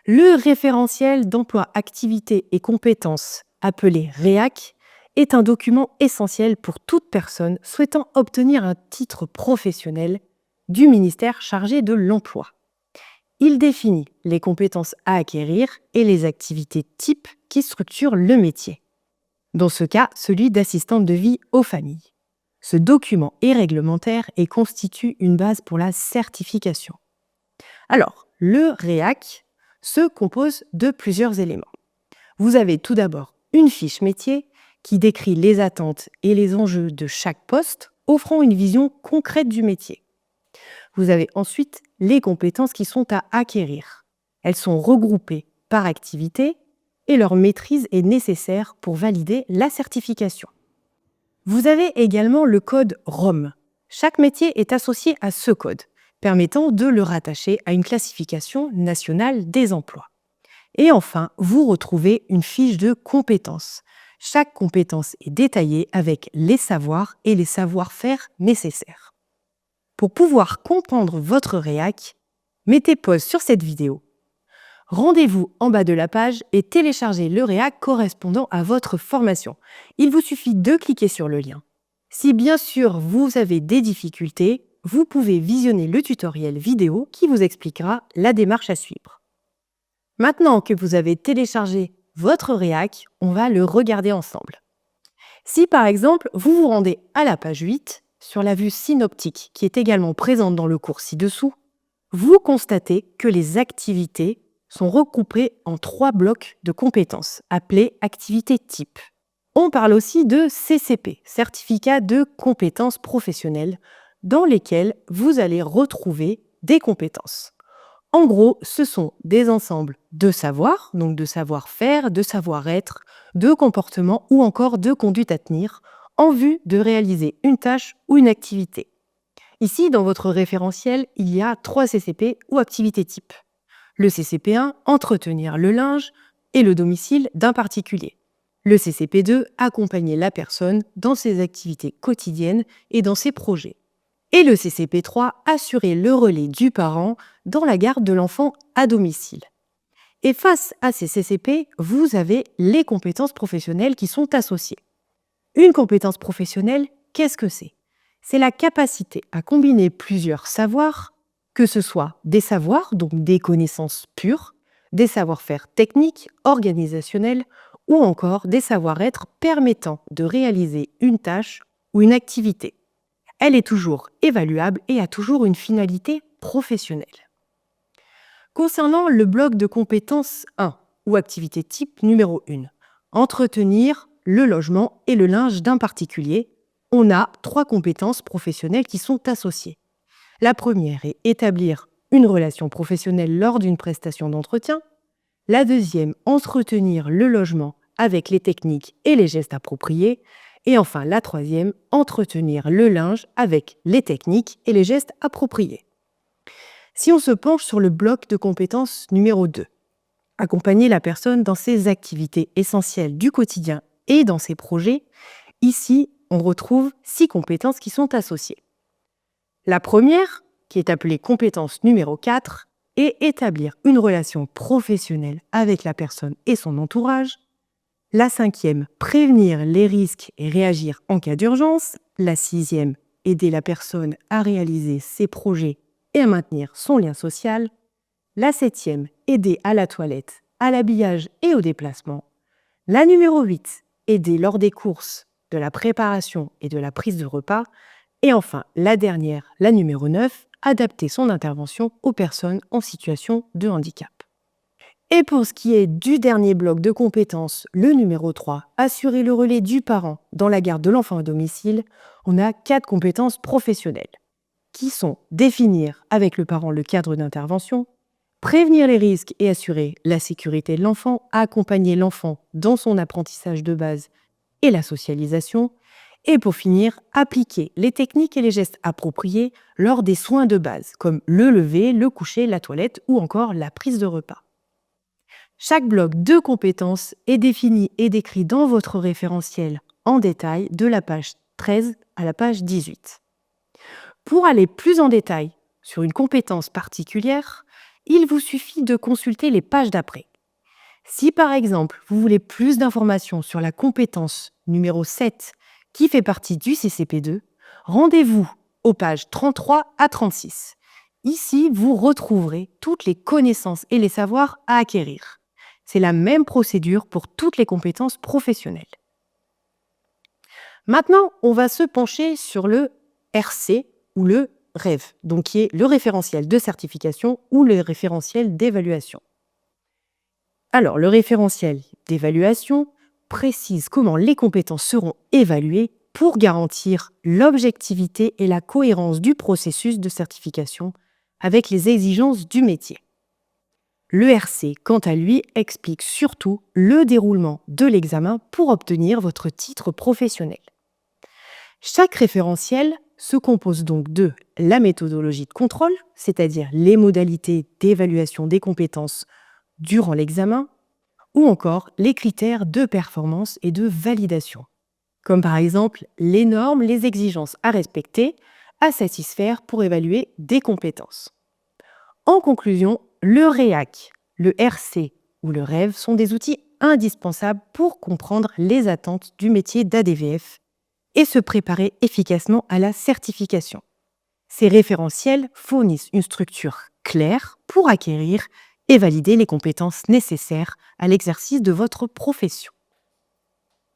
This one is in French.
Le référentiel d'emploi activités et compétences, appelé REAC, est un document essentiel pour toute personne souhaitant obtenir un titre professionnel du ministère chargé de l'emploi. Il définit les compétences à acquérir et les activités types qui structurent le métier. Dans ce cas, celui d'assistante de vie aux familles. Ce document est réglementaire et constitue une base pour la certification. Alors, le REAC se compose de plusieurs éléments. Vous avez tout d'abord une fiche métier qui décrit les attentes et les enjeux de chaque poste, offrant une vision concrète du métier. Vous avez ensuite les compétences qui sont à acquérir. Elles sont regroupées par activité et leur maîtrise est nécessaire pour valider la certification. Vous avez également le code ROM. Chaque métier est associé à ce code, permettant de le rattacher à une classification nationale des emplois. Et enfin, vous retrouvez une fiche de compétences. Chaque compétence est détaillée avec les savoirs et les savoir-faire nécessaires. Pour pouvoir comprendre votre REAC, mettez pause sur cette vidéo. Rendez-vous en bas de la page et téléchargez le REAC correspondant à votre formation. Il vous suffit de cliquer sur le lien. Si bien sûr vous avez des difficultés, vous pouvez visionner le tutoriel vidéo qui vous expliquera la démarche à suivre. Maintenant que vous avez téléchargé votre REAC, on va le regarder ensemble. Si par exemple vous vous rendez à la page 8, sur la vue synoptique qui est également présente dans le cours ci-dessous, vous constatez que les activités sont regroupées en 3 blocs de compétences, appelés activités types. On parle aussi de CCP, certificat de compétences professionnelles, dans lesquels vous allez retrouver des compétences. En gros, ce sont des ensembles de savoirs, donc de savoir-faire, de savoir-être, de comportement ou encore de conduite à tenir, en vue de réaliser une tâche ou une activité. Ici, dans votre référentiel, il y a 3 CCP ou activités types. Le CCP1, entretenir le linge et le domicile d'un particulier. Le CCP2, accompagner la personne dans ses activités quotidiennes et dans ses projets. Et le CCP3, assurer le relais du parent dans la garde de l'enfant à domicile. Et face à ces CCP, vous avez les compétences professionnelles qui sont associées. Une compétence professionnelle, qu'est-ce que c'est ? C'est la capacité à combiner plusieurs savoirs, que ce soit des savoirs, donc des connaissances pures, des savoir-faire techniques, organisationnels, ou encore des savoir-être permettant de réaliser une tâche ou une activité. Elle est toujours évaluable et a toujours une finalité professionnelle. Concernant le bloc de compétences 1, ou activité type numéro 1, entretenir le logement et le linge d'un particulier, on a 3 compétences professionnelles qui sont associées. La première est établir une relation professionnelle lors d'une prestation d'entretien. La deuxième, entretenir le logement avec les techniques et les gestes appropriés. Et enfin, la troisième, entretenir le linge avec les techniques et les gestes appropriés. Si on se penche sur le bloc de compétences numéro 2, accompagner la personne dans ses activités essentielles du quotidien et dans ses projets, ici, on retrouve 6 compétences qui sont associées. La première, qui est appelée compétence numéro 4, est établir une relation professionnelle avec la personne et son entourage. La 5e, prévenir les risques et réagir en cas d'urgence. La 6e, aider la personne à réaliser ses projets et à maintenir son lien social. La 7e, aider à la toilette, à l'habillage et au déplacement. La numéro 8, aider lors des courses, de la préparation et de la prise de repas. Et enfin, la dernière, la numéro 9, adapter son intervention aux personnes en situation de handicap. Et pour ce qui est du dernier bloc de compétences, le numéro 3, assurer le relais du parent dans la garde de l'enfant à domicile, on a 4 compétences professionnelles, qui sont définir avec le parent le cadre d'intervention, prévenir les risques et assurer la sécurité de l'enfant, accompagner l'enfant dans son apprentissage de base et la socialisation, et pour finir, appliquer les techniques et les gestes appropriés lors des soins de base, comme le lever, le coucher, la toilette ou encore la prise de repas. Chaque bloc de compétences est défini et décrit dans votre référentiel en détail de la page 13 à la page 18. Pour aller plus en détail sur une compétence particulière, il vous suffit de consulter les pages d'après. Si par exemple, vous voulez plus d'informations sur la compétence numéro 7 qui fait partie du CCP2, rendez-vous aux pages 33 à 36. Ici, vous retrouverez toutes les connaissances et les savoirs à acquérir. C'est la même procédure pour toutes les compétences professionnelles. Maintenant, on va se pencher sur le RC ou le REV, donc qui est le référentiel de certification ou le référentiel d'évaluation. Alors, le référentiel d'évaluation précise comment les compétences seront évaluées pour garantir l'objectivité et la cohérence du processus de certification avec les exigences du métier. Le RC, quant à lui, explique surtout le déroulement de l'examen pour obtenir votre titre professionnel. Chaque référentiel se compose donc de la méthodologie de contrôle, c'est-à-dire les modalités d'évaluation des compétences durant l'examen, ou encore les critères de performance et de validation, comme par exemple les normes, les exigences à respecter, à satisfaire pour évaluer des compétences. En conclusion, le REAC, le RC ou le REV sont des outils indispensables pour comprendre les attentes du métier d'ADVF et se préparer efficacement à la certification. Ces référentiels fournissent une structure claire pour acquérir et valider les compétences nécessaires à l'exercice de votre profession.